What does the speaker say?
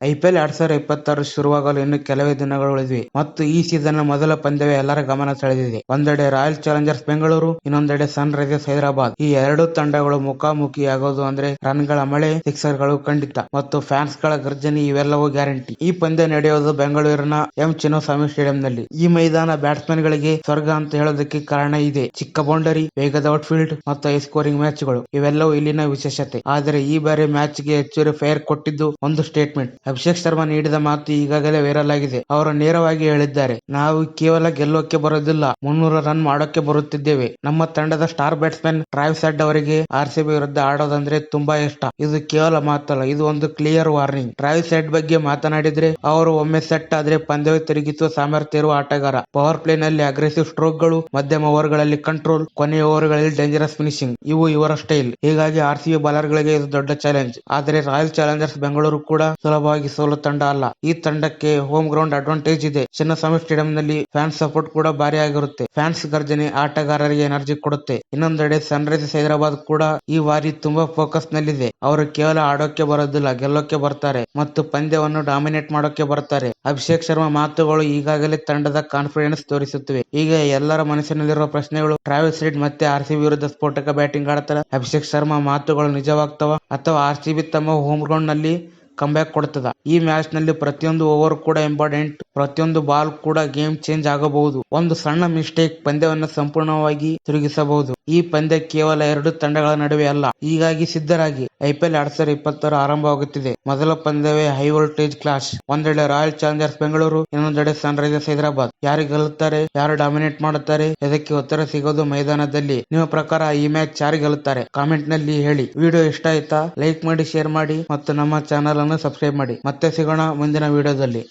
IPL 2026 ಶುರುವಾಗಲು ಇನ್ನು ಕೆಲವೇ ದಿನಗಳು ಉಳಿದಿವೆ ಮತ್ತು ಈ ಸೀಸನ್ನ ಮೊದಲ ಪಂದ್ಯವೇ ಎಲ್ಲರ ಗಮನ ಸೆಳೆದಿದೆ. ಒಂದೆಡೆ ರಾಯಲ್ ಚಾಲೆಂಜರ್ಸ್ ಬೆಂಗಳೂರು, ಇನ್ನೊಂದೆಡೆ ಸನ್ ರೈಸರ್ಸ್ ಹೈದರಾಬಾದ್. ಈ ಎರಡೂ ತಂಡಗಳು ಮುಖಾಮುಖಿಯಾಗೋದು ಅಂದ್ರೆ ರನ್ಗಳ ಮಳೆ, ಸಿಕ್ಸರ್ಗಳು ಖಂಡಿತ ಮತ್ತು ಫ್ಯಾನ್ಸ್ಗಳ ಗರ್ಜನೆ ಇವೆಲ್ಲವೂ ಗ್ಯಾರಂಟಿ. ಈ ಪಂದ್ಯ ನಡೆಯೋದು ಬೆಂಗಳೂರಿನ ಎಂ ಚಿನ್ನಸ್ವಾಮಿ ಸ್ಟೇಡಿಯಂನಲ್ಲಿ. ಈ ಮೈದಾನ ಬ್ಯಾಟ್ಸ್ಮನ್ಗಳಿಗೆ ಸ್ವರ್ಗ ಅಂತ ಹೇಳೋದಕ್ಕೆ ಕಾರಣ ಇದೆ. ಚಿಕ್ಕ ಬೌಂಡರಿ, ವೇಗದ ಔಟ್ಫೀಲ್ಡ್ ಮತ್ತು ಹೈ ಸ್ಕೋರಿಂಗ್ ಮ್ಯಾಚ್ಗಳು ಇವೆಲ್ಲವೂ ಇಲ್ಲಿನ ವಿಶೇಷತೆ. ಆದರೆ ಈ ಬಾರಿ ಮ್ಯಾಚ್ಗೆ ಹೆಚ್ಚುವರಿ ಫೈರ್ ಕೊಟ್ಟಿದ್ದು ಒಂದು ಸ್ಟೇಟ್ಮೆಂಟ್. ಅಭಿಷೇಕ್ ಶರ್ಮಾ ನೀಡಿದ ಮಾತು ಈಗಾಗಲೇ ವೈರಲ್ ಆಗಿದೆ. ಅವರು ನೇರವಾಗಿ ಹೇಳಿದ್ದಾರೆ, ನಾವು ಕೇವಲ ಗೆಲ್ಲೋಕೆ ಬರೋದಿಲ್ಲ, 300 ರನ್ ಮಾಡೋಕೆ ಬರುತ್ತಿದ್ದೇವೆ. ನಮ್ಮ ತಂಡದ ಸ್ಟಾರ್ ಬ್ಯಾಟ್ಸ್ಮನ್ ಟ್ರಾವಿಸ್ ಹೆಡ್ ಅವರಿಗೆ ಆರ್ಸಿಬಿ ವಿರುದ್ಧ ಆಡೋದಂದ್ರೆ ತುಂಬಾ ಇಷ್ಟ. ಇದು ಕೇವಲ ಮಾತಲ್ಲ, ಇದು ಒಂದು ಕ್ಲಿಯರ್ ವಾರ್ನಿಂಗ್. ಟ್ರಾವಿಸ್ ಹೆಡ್ ಬಗ್ಗೆ ಮಾತನಾಡಿದ್ರೆ, ಅವರು ಒಮ್ಮೆ ಸೆಟ್ ಆದ್ರೆ ಪಂದ್ಯವೇ ತಿರುಗಿಸುವ ಸಾಮರ್ಥ್ಯ ಇರುವ ಆಟಗಾರ. ಪವರ್ ಪ್ಲೇ ನಲ್ಲಿ ಅಗ್ರೆಸಿವ್ ಸ್ಟ್ರೋಕ್ಗಳು, ಮಧ್ಯಮ ಓವರ್ಗಳಲ್ಲಿ ಕಂಟ್ರೋಲ್, ಕೊನೆಯ ಓವರ್ಗಳಲ್ಲಿ ಡೇಂಜರಸ್ ಫಿನಿಶಿಂಗ್ ಇವು ಇವರ ಸ್ಟೈಲ್. ಹೀಗಾಗಿ ಆರ್ಸಿಬಿ ಬಾಲರ್ಗಳಿಗೆ ಇದು ದೊಡ್ಡ ಚಾಲೆಂಜ್. ಆದರೆ ರಾಯಲ್ ಚಾಲೆಂಜರ್ಸ್ ಬೆಂಗಳೂರು ಕೂಡ ಸುಲಭವಾಗಿ ಸೋಲು ತಂಡ ಅಲ್ಲ. ಈ ತಂಡಕ್ಕೆ ಹೋಮ್ ಗ್ರೌಂಡ್ ಅಡ್ವಾಂಟೇಜ್ ಇದೆ. ಚಿನ್ನಸ್ವಾಮಿ ಸ್ಟೇಡಿಯಂನಲ್ಲಿ ಫ್ಯಾನ್ಸ್ ಸಪೋರ್ಟ್ ಕೂಡ ಭಾರಿ ಆಗಿರುತ್ತೆ. ಫ್ಯಾನ್ಸ್ ಗರ್ಜನೆ ಆಟಗಾರರಿಗೆ ಎನರ್ಜಿ ಕೊಡುತ್ತೆ. ಇನ್ನೊಂದೆಡೆ ಸನ್ ರೈಸರ್ಸ್ ಹೈದರಾಬಾದ್ ಕೂಡ ಈ ಬಾರಿ ತುಂಬಾ ಫೋಕಸ್ ನಲ್ಲಿದೆ. ಅವರು ಕೇವಲ ಆಡೋಕೆ ಬರೋದಿಲ್ಲ, ಗೆಲ್ಲೋಕೆ ಬರ್ತಾರೆ ಮತ್ತು ಪಂದ್ಯವನ್ನು ಡಾಮಿನೇಟ್ ಮಾಡೋಕೆ ಬರ್ತಾರೆ. ಅಭಿಷೇಕ್ ಶರ್ಮಾ ಮಾತುಗಳು ಈಗಾಗಲೇ ತಂಡದ ಕಾನ್ಫಿಡೆನ್ಸ್ ತೋರಿಸುತ್ತಿವೆ. ಈಗ ಎಲ್ಲರ ಮನಸ್ಸಿನಲ್ಲಿರುವ ಪ್ರಶ್ನೆಗಳು, ಟ್ರಾವಿಸ್ ಹೆಡ್ ಮತ್ತೆ ಆರ್ಸಿಬಿ ವಿರುದ್ಧ ಸ್ಫೋಟಕ ಬ್ಯಾಟಿಂಗ್ ಆಡ್ತಾರ? ಅಭಿಷೇಕ್ ಶರ್ಮಾ ಮಾತುಗಳು ನಿಜವಾಗ್ತವ ಅಥವಾ ಆರ್ಸಿಬಿ ತಮ್ಮ ಹೋಮ್ ಗ್ರೌಂಡ್ ನಲ್ಲಿ ಕಂಬ್ಯಾಕ್ ಕೊಡ್ತದ? ಈ ಮ್ಯಾಚ್ ನಲ್ಲಿ ಪ್ರತಿಯೊಂದು ಓವರ್ ಕೂಡ ಇಂಪಾರ್ಟೆಂಟ್, ಪ್ರತಿಯೊಂದು ಬಾಲ್ ಕೂಡ ಗೇಮ್ ಚೇಂಜ್ ಆಗಬಹುದು. ಒಂದು ಸಣ್ಣ ಮಿಸ್ಟೇಕ್ ಪಂದ್ಯವನ್ನು ಸಂಪೂರ್ಣವಾಗಿ ತಿರುಗಿಸಬಹುದು. ಈ ಪಂದ್ಯ ಕೇವಲ ಎರಡು ತಂಡಗಳ ನಡುವೆ ಅಲ್ಲ. ಹೀಗಾಗಿ ಸಿದ್ಧರಾಗಿ, ಐಪಿಎಲ್ 2026 ಆರಂಭವಾಗುತ್ತಿದೆ. ಮೊದಲ ಪಂದ್ಯವೇ ಹೈ ವೋಲ್ಟೇಜ್ ಕ್ಲಾಶ್. ಒಂದೆಡೆ ರಾಯಲ್ ಚಾಲೆಂಜರ್ಸ್ ಬೆಂಗಳೂರು, ಇನ್ನೊಂದೆಡೆ ಸನ್ ರೈಸರ್ಸ್ ಹೈದರಾಬಾದ್. ಯಾರು ಗೆಲ್ಲುತ್ತಾರೆ, ಯಾರು ಡಾಮಿನೇಟ್ ಮಾಡುತ್ತಾರೆ, ಇದಕ್ಕೆ ಉತ್ತರ ಸಿಗೋದು ಮೈದಾನದಲ್ಲಿ. ನಿಮ್ಮ ಪ್ರಕಾರ ಈ ಮ್ಯಾಚ್ ಯಾರು ಗೆಲ್ಲುತ್ತಾರೆ? ಕಾಮೆಂಟ್ ನಲ್ಲಿ ಹೇಳಿ. ವಿಡಿಯೋ ಇಷ್ಟ ಆಯ್ತಾ? ಲೈಕ್ ಮಾಡಿ, ಶೇರ್ ಮಾಡಿ ಮತ್ತು ನಮ್ಮ ಚಾನಲ್ ಅನ್ನು ಸಬ್ಸ್ಕ್ರೈಬ್ ಮಾಡಿ. ಮತ್ತೆ ಸಿಗೋಣ ಮುಂದಿನ ವಿಡಿಯೋದಲ್ಲಿ.